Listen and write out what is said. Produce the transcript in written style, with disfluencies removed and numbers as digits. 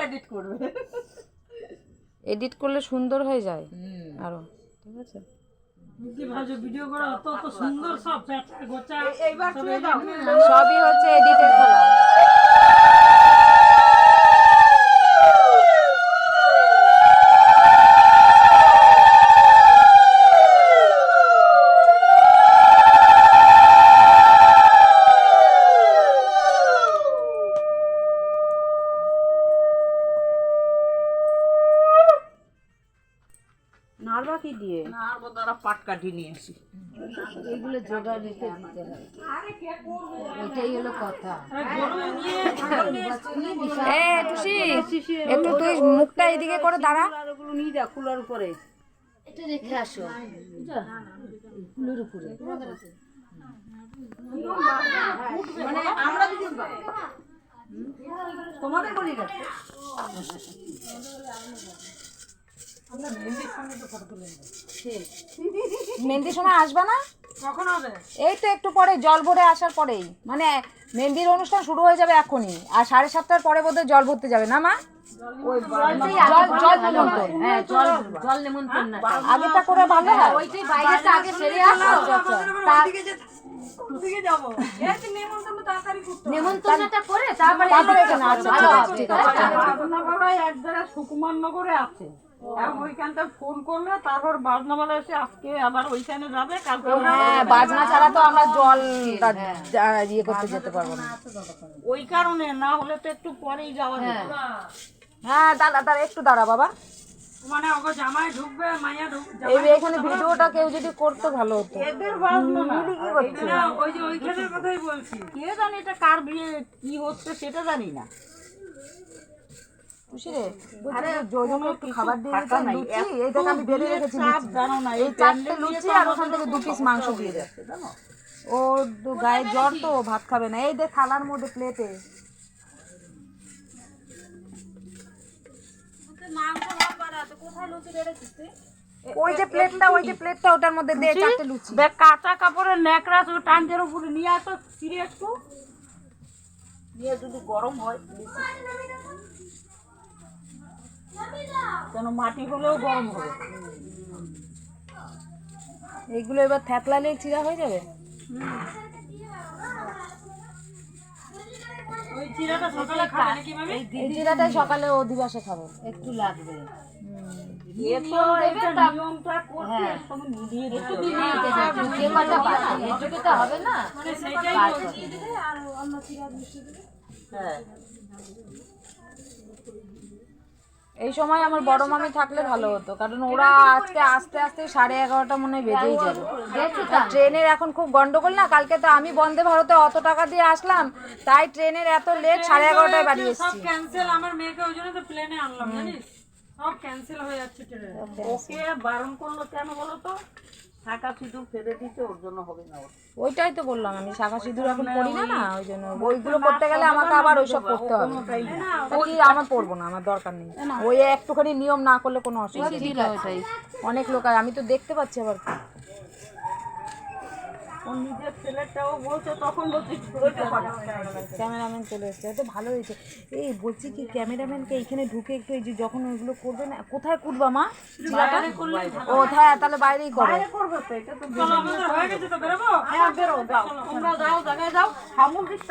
Edit করবে, edit করলে সুন্দর হয়ে যায় আরো। ঠিক আছে, ভিডিও করা অত সুন্দর সব গোছা এইবার ছুঁয়ে দাও। সবই হচ্ছে এডিটের খেলা। নাড়বা কি দিয়ে? নাড়বো, দ্বারা পাট কাঠি নিয়ে আসি। এগুলো জোগাড় রেখে দিতে হয়, এটাই হলো কথা। টুসি, একটু তুই মুখটা এইদিকে করে দাঁড়া। ওগুলো নিয়ে যা কুলার উপরে। এটা রেখে আসো ফুলের উপরে। মানে আমরা যদি তোমাদের বলি না, মেহেন্দির সময় আসবে না? কখন হবে? এই তো একটু পরে, জল ভরে আসার পরেই, মানে মেহেন্দির অনুষ্ঠান শুরু হয়ে যাবে এখনই, আর 7:30টার পরে বোধহয় জল ভরতে যাবে না মা? ওই জল নিমন্ত্রণ, হ্যাঁ, জল নিমন্ত্রণ না, আগেটা করে ভালো হয়। ওইটাই বাইরেটা আগে সেরে আসো। নিমন্ত্রণটা করে তারপরে এখানে। আচ্ছা ঠিক আছে। এক জায়গায় সুকুমার নগরে আছে, এখন ওইখানটা ফোন করলে তারপর বাজনাওয়ালা এসে আজকে আবার ওইখানে যাবে, কালকে হ্যাঁ, বাজনা ছাড়া তো আমরা জল ইয়ে করতে যেতে পারবো না। ওই কারণে, না হলে তো একটু পরেই যাওয়া যেত। হ্যাঁ দাঁড়া একটু দাঁড়া বাবা। মানে ওগো জামাই ঢুকবে, মাইয়া ঢুকবে, এখানে ভিডিওটা কেউ যদি করতে ভালো হতো। এদের বাজনা না, ওই যে ওইখানের কথাই বলছি। কে জানি এটা কার বিয়ে কি হচ্ছে সেটা জানি না। আরে জোজনে একটু খাবার দিয়ে দিতে, লুচি এই দেখ আমি বেড়ে রেখেছি লুচি। জানো না, এই 4টে লুচি আর ওখান থেকে 2 পিস মাংস দিয়ে যাচ্ছে, জানো? ও গায়ে জ্বর তো, ভাত খাবে না। এই দেখ থালার মধ্যে প্লেটে। ওই যে প্লেটটা ওটার মধ্যে দে 4টে লুচি। দেখ কাঁচা কাপড়ের ন্যাকড়া তো টানজের উপরে নিয়ে আসো, ফিরে একটু নিয়ে যদি গরম হয়, কেন মাটি হলেও গরম হবে। এইগুলো এবার থ্যাতলালে চিরা হয়ে যাবে। ওই চিরাটা সকালে খাবে নাকি মামি? এই চিরাটাই সকালে ও দিবসে খাবে। একটু লাগবে, এ তো এটা নিয়মটা করতে সঙ্গে মিলিয়ে দিতে হবে। যে কটা বাকি এটুকু তো হবে না। হ্যাঁ, এই সময় আমার বড় মামি থাকলে ভালো হতো, কারণ ওরা আজকে আস্তে আস্তে 11:30 মনে হয় বেজেই যাবে। ট্রেনের এখন খুব গন্ডগোল না, কালকে তো আমি বন্দে ভারতে অত টাকা দিয়ে আসলাম, তাই ট্রেনের এত লেট, 11:30টায় বাড়ি সব এসেছি। ক্যান্সেল, আমার মেয়েকে ওই জন্য তো প্লেনে আনলাম, জানিস? সব ক্যান্সেল হয়ে যাচ্ছে ট্রেনে। ওকে বারণ করলো কেন বলো তো? শাঁখা সিঁদুর ফেলে দিতে, ওর জন্য হবে না ওর। ওইটাই তো বললাম আমি, শাঁখা সিঁদুর এখন পড়ি না, না ওই জন্য। ওইগুলো করতে গেলে আমাকে আবার ওইসব করতে হবে। ওই আমার পড়বো না, আমার দরকার নেই। ওই একটুখানি নিয়ম না করলে কোনো অসুবিধা নেই। অনেক লোক আমি তো দেখতে পাচ্ছি আবার। ওর নিজের ছেলেটাও বলছে, তখন বলছি ক্যামেরাম্যান চলে এসছে, তো ভালো হয়েছে। এই বলছি কি, ক্যামেরাম্যানকে এইখানে ঢুকে একটু, এই যে যখন ওইগুলো করবে না, কোথায় কুটবা মা চিরাটা? ও হ্যাঁ, তাহলে বাইরেই করবে। করবে তো, এটা তো হয়ে গেছে তো, বেরোবো? হ্যাঁ বেরো, যাও তোমরা, যাও জায়গায় যাও, সামুদ্রিক